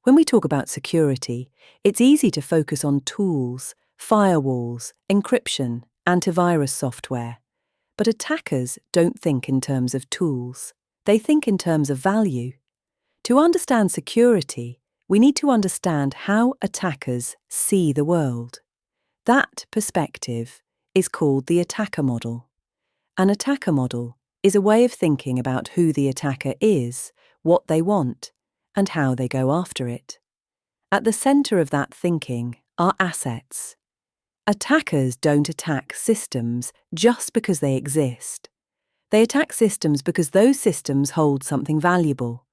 When we talk about security, it's easy to focus on tools, firewalls, encryption, antivirus software. But attackers don't think in terms of tools. They think in terms of value. To understand security, we need to understand how attackers see the world. That perspective is called the attacker model. An attacker model is a way of thinking about who the attacker is, what they want, and how they go after it. At the center of that thinking are assets. Attackers don't attack systems just because they exist. They attack systems because those systems hold something valuable.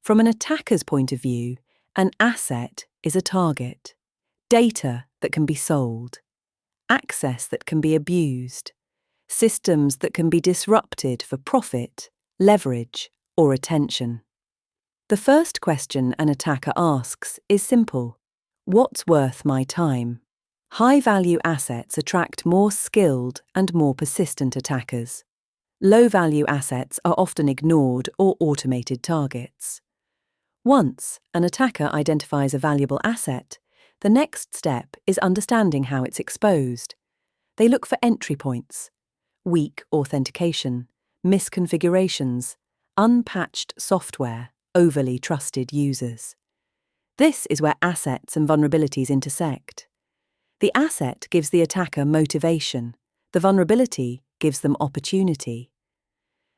From an attacker's point of view, an asset is a target, data that can be sold, access that can be abused, systems that can be disrupted for profit, leverage, or attention. The first question an attacker asks is simple: what's worth my time? High-value assets attract more skilled and more persistent attackers. Low-value assets are often ignored or automated targets. Once an attacker identifies a valuable asset, the next step is understanding how it's exposed. They look for entry points: weak authentication, misconfigurations, unpatched software, overly trusted users. This is where assets and vulnerabilities intersect. The asset gives the attacker motivation. The vulnerability gives them opportunity.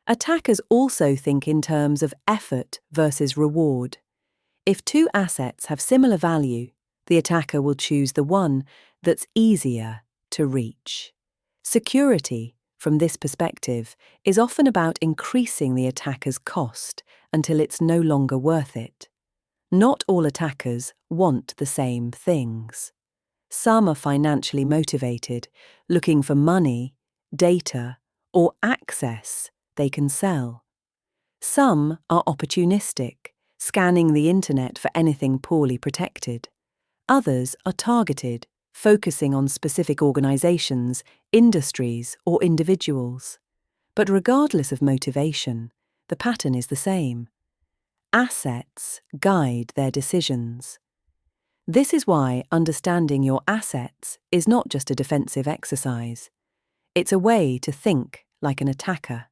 Attackers also think in terms of effort versus reward. If two assets have similar value, the attacker will choose the one that's easier to reach. Security, from this perspective, is often about increasing the attacker's cost until it's no longer worth it. Not all attackers want the same things. Some are financially motivated, looking for money, data, or access they can sell. Some are opportunistic, scanning the internet for anything poorly protected. Others are targeted, focusing on specific organizations, industries, or individuals. But regardless of motivation, the pattern is the same. Assets guide their decisions. This is why understanding your assets is not just a defensive exercise. It's a way to think like an attacker.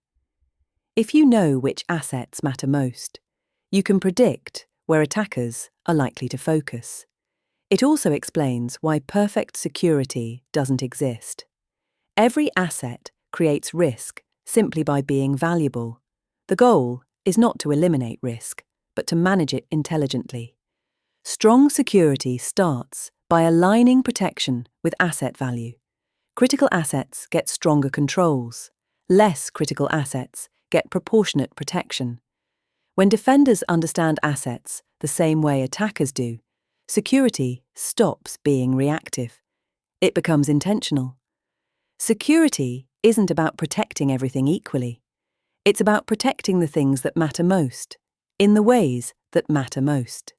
If you know which assets matter most, you can predict where attackers are likely to focus. It also explains why perfect security doesn't exist. Every asset creates risk simply by being valuable. The goal is not to eliminate risk, but to manage it intelligently. Strong security starts by aligning protection with asset value. Critical assets get stronger controls. Less critical assets get proportionate protection. When defenders understand assets the same way attackers do, security stops being reactive. It becomes intentional. Security isn't about protecting everything equally. It's about protecting the things that matter most, in the ways that matter most.